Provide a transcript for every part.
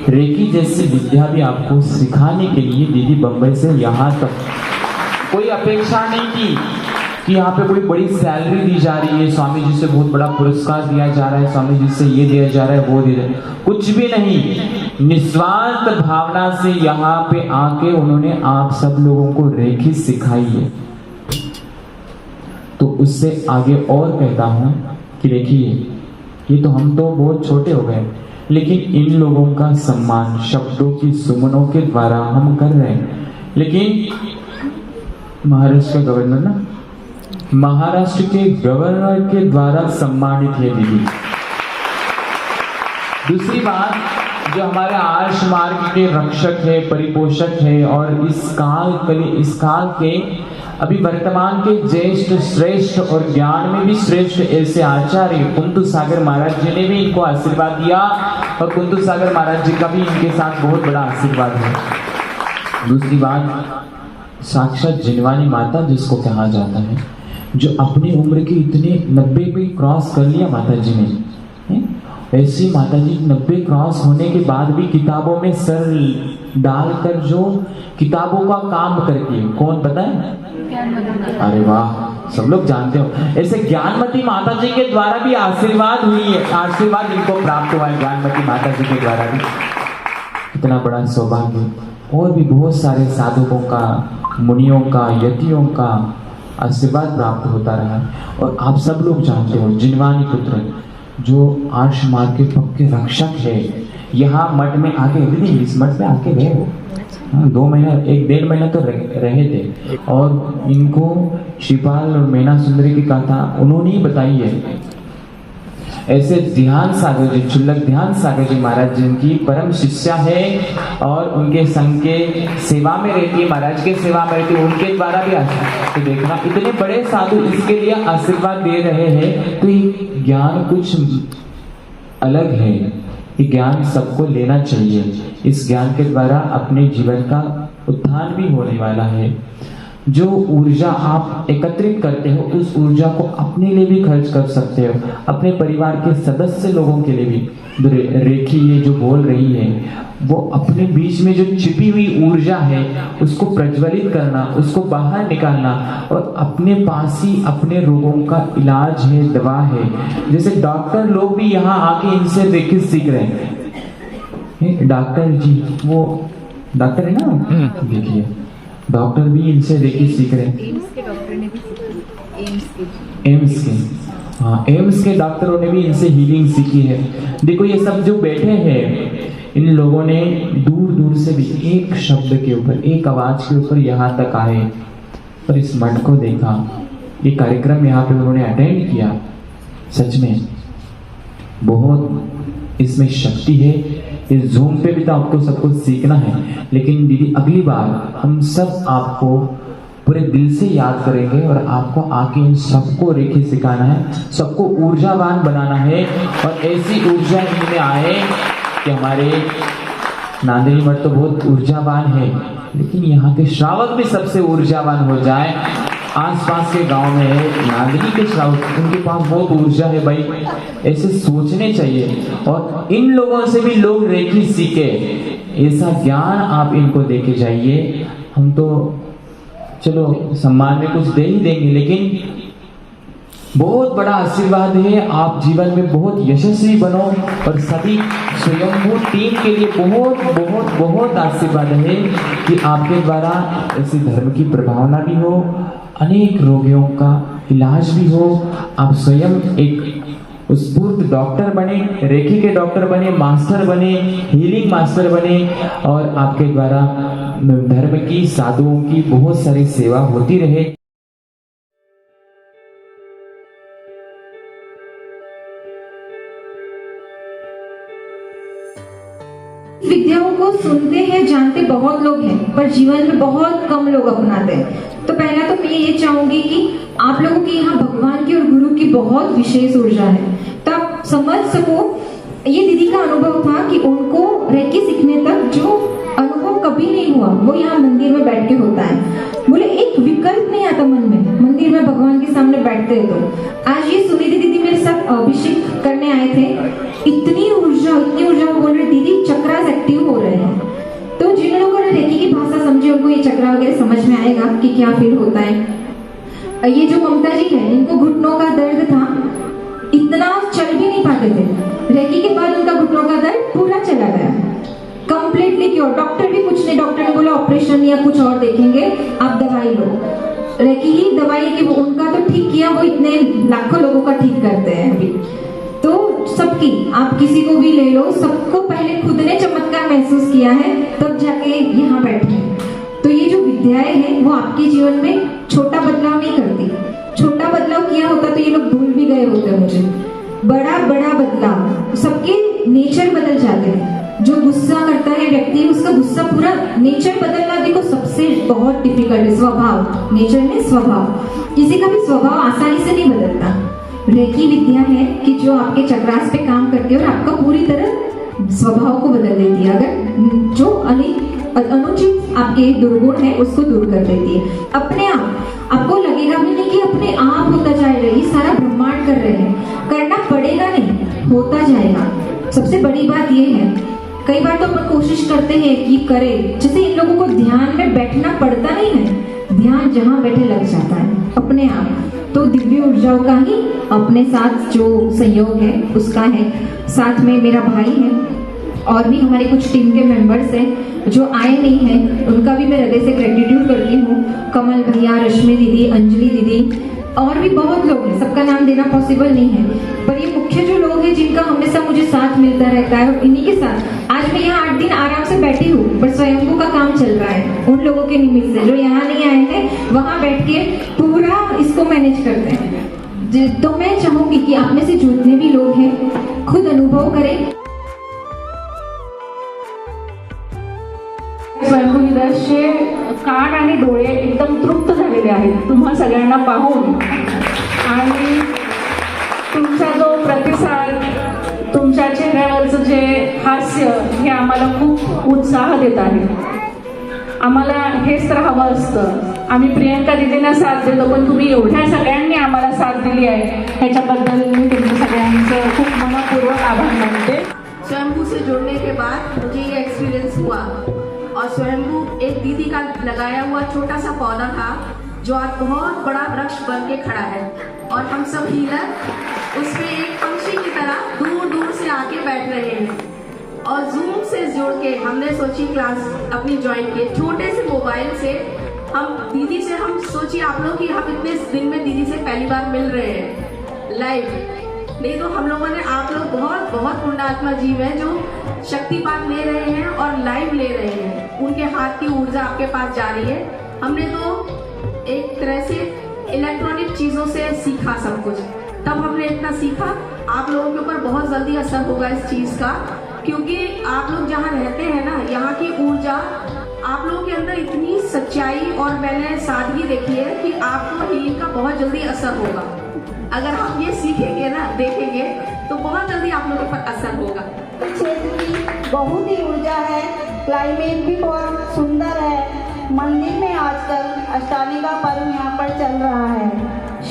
Recce जैसी विद्या भी आपको सिखाने के लिए दीदी बम्बई से यहाँ तक, कोई अपेक्षा नहीं की कि यहाँ पे कोई बड़ी सैलरी दी जा रही है, स्वामी जी से बहुत बड़ा पुरस्कार दिया जा रहा है, स्वामी जी से ये दिया जा रहा है, वो दिया जा रहा है, कुछ भी नहीं। निस्वार्थ भावना से यहाँ पे आके उन्होंने आप सब लोगों को रेखी सिखाई है। तो उससे आगे और कहता हूँ कि देखिए, ये तो हम तो बहुत छोटे हो गए, लेकिन इन लोगों का सम्मान शब्दों की सुमनों के द्वारा हम कर रहे हैं। लेकिन महाराष्ट्र के गवर्नर ना, महाराष्ट्र के गवर्नर के द्वारा सम्मानित है दीदी। दूसरी बात, जो हमारे आर्ष मार्ग के रक्षक है, परिपोषक है और इस काल के अभी वर्तमान के ज्येष्ठ श्रेष्ठ और ज्ञान में भी श्रेष्ठ ऐसे आचार्य कुंतु सागर महाराज जी ने भी इनको आशीर्वाद दिया और कुंतु सागर महाराज जी का भी इनके साथ बहुत बड़ा आशीर्वाद है। दूसरी बात, साक्षात जिनवानी माता जिसको कहा जाता है, जो अपनी उम्र के इतने 90 भी क्रॉस कर लिया माता जी ने, ऐसी माता जी 90 क्रॉस होने के बाद भी किताबों में सर डालकर जो किताबों का काम करती है, कौन पता है? अरे वाह, सब लोग जानते हो। ऐसे ज्ञानमती माता जी के द्वारा भी आशीर्वाद हुई है, आशीर्वाद इनको प्राप्त हुआ है ज्ञानमती माता जी के द्वारा भी। कितना बड़ा सौभाग्य। और भी बहुत सारे साधुओं का, मुनियों का, यतियों का आशीर्वाद प्राप्त होता रहा। और आप सब लोग जानते हो, जिनवानी पुत्र जो आर्ष मार्ग के पक्के रक्षक है, यहाँ मठ में आके, इस मठ में आके गए हो, 2 महीना 1-1.5 महीना तो रहे थे। और इनको शिवपाल और मैना सुंदरी की कथा उन्होंने ही बताई है। ऐसे ध्यान सागर जी, चुल्लक ध्यान सागर जी महाराज जिनकी परम शिष्या है और उनके संघ के सेवा में रहती है, महाराज के सेवा में रहती है, उनके द्वारा भी तो देखना इतने बड़े साधु इसके लिए आशीर्वाद दे रहे हैं। तो ये ज्ञान कुछ अलग है, ये ज्ञान सबको लेना चाहिए। इस ज्ञान के द्वारा अपने जीवन का उत्थान भी होने वाला है। जो ऊर्जा आप एकत्रित करते हो, उस ऊर्जा को अपने लिए भी खर्च कर सकते हो, अपने परिवार के सदस्य लोगों के लिए भी। रेखी ये जो बोल रही है, वो अपने बीच में जो छिपी हुई ऊर्जा है उसको प्रज्वलित करना, उसको बाहर निकालना और अपने पास ही अपने रोगों का इलाज है, दवा है। जैसे डॉक्टर लोग भी यहाँ आके इनसे रेखी सीख रहे हैं। डॉक्टर जी, वो डॉक्टर है ना, देखिए डॉक्टर भी इनसे रेखी सीख रहे हैं। एम्स के डॉक्टर ने भी एम्स के, हाँ, एम्स के डॉक्टरों ने भी इनसे हीलिंग सीखी है। देखो ये सब जो बैठे हैं, इन लोगों ने दूर दूर से भी एक शब्द के ऊपर, एक आवाज के ऊपर यहाँ तक आए और इस मठ को देखा। ये कार्यक्रम यहाँ पे उन्होंने अटेंड किया। सच में बहुत इसमें शक्ति है। इस जूम पे भी तो आपको सब कुछ सीखना है। लेकिन दीदी, अगली बार हम सब आपको पूरे दिल से याद करेंगे और आपको आके इन सबको रेखी सिखाना है, सबको ऊर्जावान बनाना है और ऐसी ऊर्जा इनमें आए कि हमारे नांदेड़ी मठ तो बहुत ऊर्जावान है, लेकिन यहाँ के श्रावक भी सबसे ऊर्जावान हो जाए। आसपास के गांव में है नांदेड़ी के श्रावक, उनके पास बहुत ऊर्जा है भाई, ऐसे सोचने चाहिए और इन लोगों से भी लोग रेखी सीखे। ऐसा ज्ञान आप इनको देके जाइए। हम तो चलो सम्मान में कुछ दे ही देंगे, लेकिन बहुत बड़ा आशीर्वाद है। आप जीवन में बहुत यशस्वी बनो और सभी स्वयंभू टीम के लिए बहुत बहुत बहुत आशीर्वाद है कि आपके द्वारा ऐसी धर्म की प्रभावना भी हो, अनेक रोगियों का इलाज भी हो, आप स्वयं एक स्फूर्त डॉक्टर बने, रेखी के डॉक्टर बने, मास्टर बने, हीलिंग मास्टर बने और आपके द्वारा धर्म की, साधुओं की बहुत सारी सेवा होती रहे। विद्याओं को सुनते हैं, जानते बहुत लोग हैं, पर जीवन में बहुत कम लोग अपनाते हैं। तो पहला तो मैं ये चाहूंगी कि आप लोगों के यहाँ भगवान की और गुरु की बहुत विशेष ऊर्जा है, तो आप समझ सको। ये दीदी का अनुभव था कि उनको रेकी सीखने तक जो अनुभव कभी नहीं हुआ वो यहाँ मंदिर में बैठ के होता है। बोले एक विकल्प नहीं आता मन में, मंदिर में भगवान के सामने बैठते हैं तो आज ये सुनिधि दीदी मेरे साथ अभिषेक करने आए थे। इतनी ऊर्जा वो बोल रहे दीदी चक्रास एक्टिव हो रहे हैं। तो जिन लोगों ने रेकी की भाषा समझी उनको ये चक्रा वगैरह समझ में आएगा कि क्या फील होता है। ये जो ममता जी है, इनको घुटनों का दर्द था, इतना चल भी नहीं पाते थे। रेकी के बाद उनका घुटनों का दर्द पूरा चला गया, कंप्लीटली क्योर। डॉक्टर भी कुछ नहीं, डॉक्टर ने बोला ऑपरेशन या कुछ और देखेंगे, आप दवाई लो। रेकी ही दवाई की उनका तो ठीक किया, वो इतने लाखों लोगों का ठीक करते हैं अभी। तो सबकी, आप किसी को भी ले लो, सबको पहले खुद ने चमत्कार महसूस किया है तब जाके यहाँ बैठे। तो ये जो विद्याएं हैं वो आपके जीवन में छोटा बदलाव नहीं करती। छोटा बदलाव किया होता तो ये लोग भूल भी गए होते मुझे। बड़ा बड़ा बदलाव, सबके नेचर बदल जाते हैं। जो गुस्सा करता है व्यक्ति, उसका गुस्सा पूरा नेचर बदलना देखो सबसे बहुत डिफिकल्ट है। स्वभाव, नेचर में स्वभाव, किसी का भी स्वभाव आसानी से नहीं बदलता। रेकी विद्या है कि जो आपके चक्रास पे काम करती है और आपका पूरी तरह स्वभाव को बदल देती है। अगर जो अनुचित आपके दुर्गुण है उसको दूर कर देती है। अपने आप आपको लगेगा भी नहीं कि अपने आप होता जाएगा, ये सारा ब्रह्मांड कर रहे हैं, करना पड़ेगा नहीं, होता जाएगा। सबसे बड़ी बात ये है, कई बार तो अपन कोशिश करते हैं कि करें, जैसे इन लोगों को ध्यान में बैठना पड़ता नहीं है, ध्यान जहाँ बैठे लग जाता है अपने आप। तो दिव्य ऊर्जाओं का ही अपने साथ जो सहयोग है उसका है। साथ में मेरा भाई है और भी हमारे कुछ टीम के मेंबर्स हैं जो आए नहीं हैं, उनका भी मैं हृदय से ग्रेटिट्यूड करती हूँ। कमल भैया, रश्मि दीदी, अंजलि दीदी और भी बहुत लोग हैं, सबका नाम देना पॉसिबल नहीं है, पर ये मुख्य जो लोग हैं जिनका हमेशा मुझे साथ मिलता रहता है। और इन्हीं के साथ आज मैं यहाँ 8 दिन आराम से बैठी हूँ, पर स्वयंभू का काम चल रहा है उन लोगों के निमित्त से जो यहाँ नहीं आए हैं, वहाँ बैठ के पूरा इसको मैनेज करते हैं। तो मैं चाहूंगी कि आप में से जितने भी लोग हैं खुद अनुभव करें। स्वयंभूविदासचे कान आणि डोळे एकदम तृप्त झालेले आहेत तुम्हा सगळ्यांना पाहून, आणि तुमचा जो प्रतिसाद, तुमच्या चेहऱ्यावरचं जे हास्य हे आम्हाला खूप उत्साह देत आहे। आम्हाला हेच तर हवं असतं। आम्ही प्रियंका दीदींना साथ देतो, पण तुम्ही एवढ्या सगळ्यांनी आम्हाला साथ दिली आहे ह्याच्याबद्दल मी तुमच्या सगळ्यांचं खूप मनपूर्वक आभार मानते। स्वयंभू से जुड़ने के बाद मुझे ये एक्सपीरियंस हुआ, और स्वयंभू एक दीदी का लगाया हुआ छोटा सा पौधा था जो आज बहुत बड़ा वृक्ष बन के खड़ा है, और हम सब हीलर उसमें एक पंछी की तरह दूर दूर से आके बैठ रहे हैं। और जूम से जुड़ के हमने सोची क्लास अपनी ज्वाइन की, छोटे से मोबाइल से हम दीदी से, हम सोचिए आप लोग कि हम इतने दिन में दीदी से पहली बार मिल रहे हैं लाइव। नहीं तो हम लोगों ने, आप लोग बहुत बहुत पुण्यात्मा जीव हैं जो शक्तिपात ले रहे हैं और लाइव ले रहे हैं, उनके हाथ की ऊर्जा आपके पास जा रही है। हमने तो एक तरह से इलेक्ट्रॉनिक चीज़ों से सीखा सब कुछ, तब हमने इतना सीखा। आप लोगों के ऊपर बहुत जल्दी असर होगा इस चीज़ का, क्योंकि आप लोग जहाँ रहते हैं ना, यहाँ की ऊर्जा आप लोगों के अंदर इतनी सच्चाई और मैंने सादगी देखी है कि आपको हीलिंग का बहुत जल्दी असर होगा। अगर आप ये सीखेंगे ना, देखेंगे, तो बहुत जल्दी आप लोगों पर असर होगा। क्षेत्र की बहुत ही ऊर्जा है, क्लाइमेट भी बहुत सुंदर है। मंदिर में आजकल अष्टमी का पर्व यहाँ पर चल रहा है।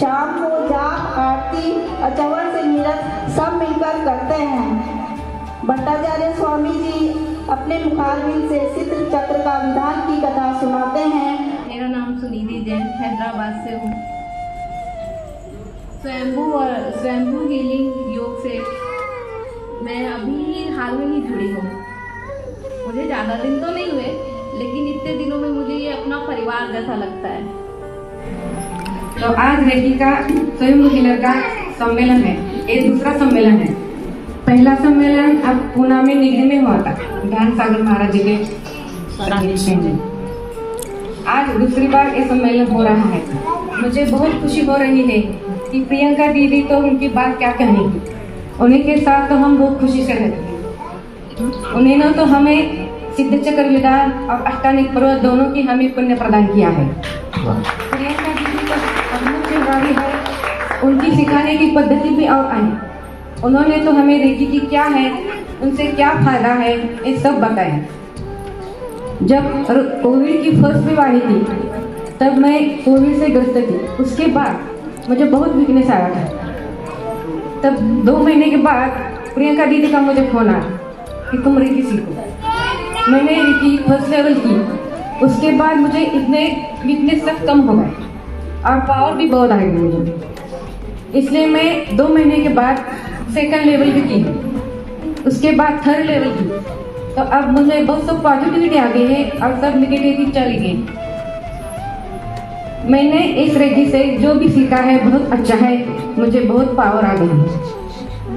शाम को जाप, आरती और चवन से नीरज सब मिलकर करते हैं। भट्टाचार्य स्वामी जी अपने मुखारबिंद से सिद्ध चक्र का विधान की कथा सुनाते हैं। मेरा नाम सुनिधि जैन, हैदराबाद से हूँ। स्वयंभू हीलिंग योग से मैं अभी हाल में ही जुड़ी हूँ। मुझे ज़्यादा दिन तो नहीं हुए, लेकिन इतने दिनों में मुझे ये अपना परिवार जैसा लगता है। तो आज रेकी का स्वयंभू हीलर का सम्मेलन है, ये दूसरा सम्मेलन है। पहला सम्मेलन अब पूना में निगरी में हुआ था, ज्ञान सागर महाराज जी के सानिध्य में। आज दूसरी बार ये सम्मेलन हो रहा है। मुझे बहुत खुशी हो रही है कि प्रियंका दीदी तो उनकी बात क्या कहनी थी, उन्हीं के साथ तो हम बहुत खुशी से रहते हैं। उन्होंने तो हमें सिद्ध चक्र विधान और अष्टानिक पर्वत दोनों की हमें पुण्य प्रदान किया है। प्रियंका दीदी तो अद्भुत चिंगारी है, उनकी सिखाने की पद्धति भी और आई। उन्होंने तो हमें रेकी की क्या है, उनसे क्या फायदा है, ये सब बताया। जब कोविड की फर्स्ट वेव आई थी तब मैं कोविड से ग्रस्त थी। उसके बाद मुझे बहुत वीकनेस आया था, तब 2 महीने के बाद प्रियंका दीदी का मुझे फोन आया कि तुम रेकी सीखो। मैंने रेकी फर्स्ट लेवल की। उसके बाद मुझे इतने वीकनेस सब कम हो गए और पावर भी बहुत आ गई मुझे, इसलिए मैं 2 महीने के बाद सेकंड लेवल भी की, उसके बाद थर्ड लेवल की। तो अब मुझे बहुत सब पॉजिटिविटी आ गई है और सब निगेटिविटी चली गई। मैंने इस रेकी से जो भी सीखा है बहुत अच्छा है, मुझे बहुत पावर आ गई है।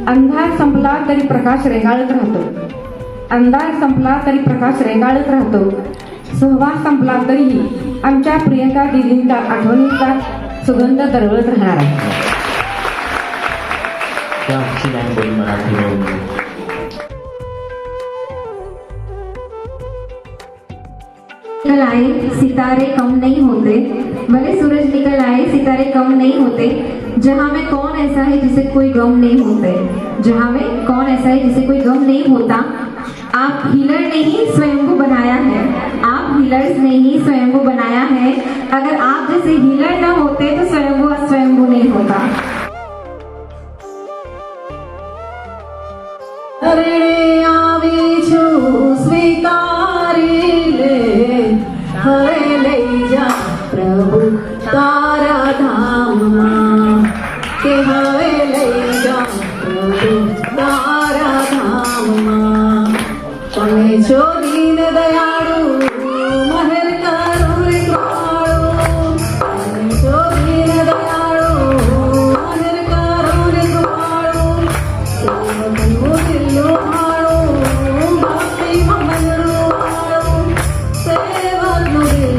अंधार संपला तरी प्रकाश रेंगाळत राहतो, अंधार संपला तरी प्रकाश रेंगाळत राहतो, सहवास संपला तरीही आमच्या प्रियंका दीदींचा आठवणीचा सुगंध दरवळत राहणार आहे। क्या अच्छी लाइन बोली मराठी में। निकल आए सितारे कम नहीं होते, भले सूरज निकल आए सितारे कम नहीं होते, जहाँ में कौन ऐसा है जिसे कोई गम नहीं होते, जहाँ में कौन ऐसा है जिसे कोई गम नहीं होता। आप हीलर नहीं स्वयंभू बनाया है, आप हीलर्स नहीं स्वयंभू बनाया है। अगर आप जैसे हीलर न होते तो स्वयंभू अस्वयंभू नहीं होता। हरे आवी छु स्वीकारी ले, हरे ले जा प्रभु तारा धाम मां, के हरे ले जा प्रभु तारा धाम मां। તમે છો દીન દયાળુ મહેર કરો રે કૃપાળુ, તમે છો દીન દયાળુ મહેર કરો રે કૃપાળુ, સેવકનું દિલનું ભાળું ભક્તિ મનનું ભાળું, સેવકનું દિલ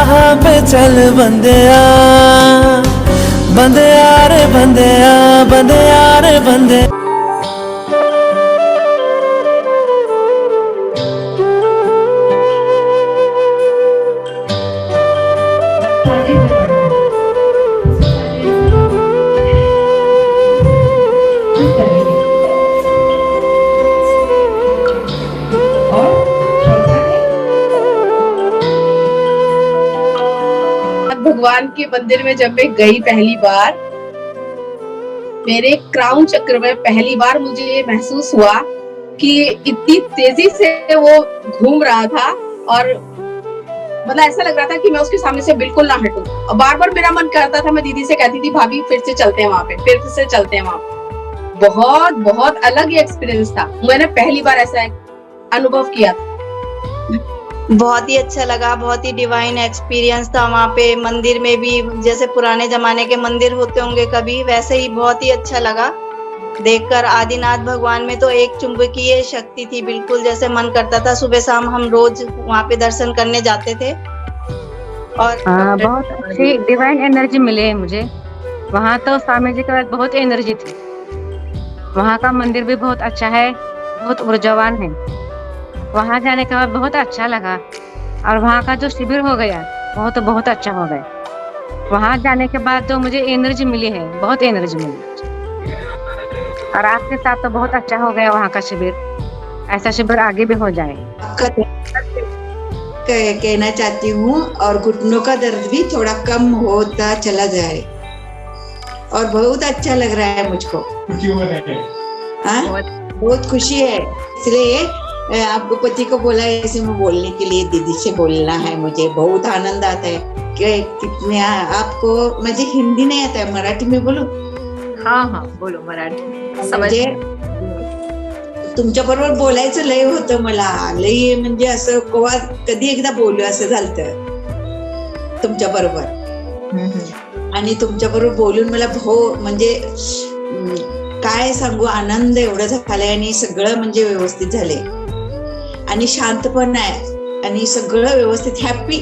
राह पे चल बंदिया, बंदिया रे बंदिया, बंदिया रे बंदे। भगवान के मंदिर में जब मैं गई पहली बार, मेरे क्राउन चक्र में पहली बार मुझे ये महसूस हुआ कि इतनी तेजी से वो घूम रहा था और मतलब ऐसा लग रहा था कि मैं उसके सामने से बिल्कुल ना हटूं। और बार बार मेरा मन करता था, मैं दीदी से कहती थी भाभी फिर से चलते हैं वहां पे, फिर से चलते हैं वहां पे। बहुत बहुत अलग ही एक्सपीरियंस था, मैंने पहली बार ऐसा अनुभव किया था। बहुत ही अच्छा लगा, बहुत ही डिवाइन एक्सपीरियंस था वहाँ पे। मंदिर में भी जैसे पुराने जमाने के मंदिर होते होंगे कभी, वैसे ही बहुत ही अच्छा लगा देखकर। आदिनाथ भगवान में तो एक चुंबकीय शक्ति थी, बिल्कुल जैसे मन करता था सुबह शाम हम रोज वहाँ पे दर्शन करने जाते थे। और बहुत अच्छी डिवाइन एनर्जी मिली है मुझे वहाँ। तो स्वामी जी के बाद बहुत एनर्जी थी। वहाँ का मंदिर भी बहुत अच्छा है, बहुत ऊर्जावान है। वहाँ जाने के बाद बहुत अच्छा लगा। और वहाँ का जो शिविर हो गया वो तो बहुत अच्छा हो गया। वहाँ जाने के बाद जो मुझे एनर्जी मिली है, बहुत एनर्जी मिली। और आपके साथ तो बहुत अच्छा हो गया वहाँ का शिविर। ऐसा शिविर आगे भी हो जाए। कहना चाहती हूँ और घुटनों का दर्द भी थोड़ा कम होता चला जाए और बहुत अच्छा लग रहा है मुझको। हाँ, बहुत खुशी है। इसलिए आपको पति को बोला ऐसे में बोलने के लिए, दीदी से बोलना है। मुझे बहुत आनंद आता है कि कितने आपको, मुझे हिंदी नहीं आता है, मराठी में बोलूं? हाँ हाँ बोलो मराठी। म्हणजे तुमच्या बरोबर बोलायचं लय होतं मला, लय म्हणजे असं कधी एकदा बोलू असं झालं तुमच्या बरोबर। आणि तुमच्या बरोबर बोलून मला म्हणजे काय सांगू, आनंद एवढा झालाय आणि सगळं म्हणजे व्यवस्थित झालंय आणि शांत पण आहे आणि सगळं व्यवस्थित हॅपी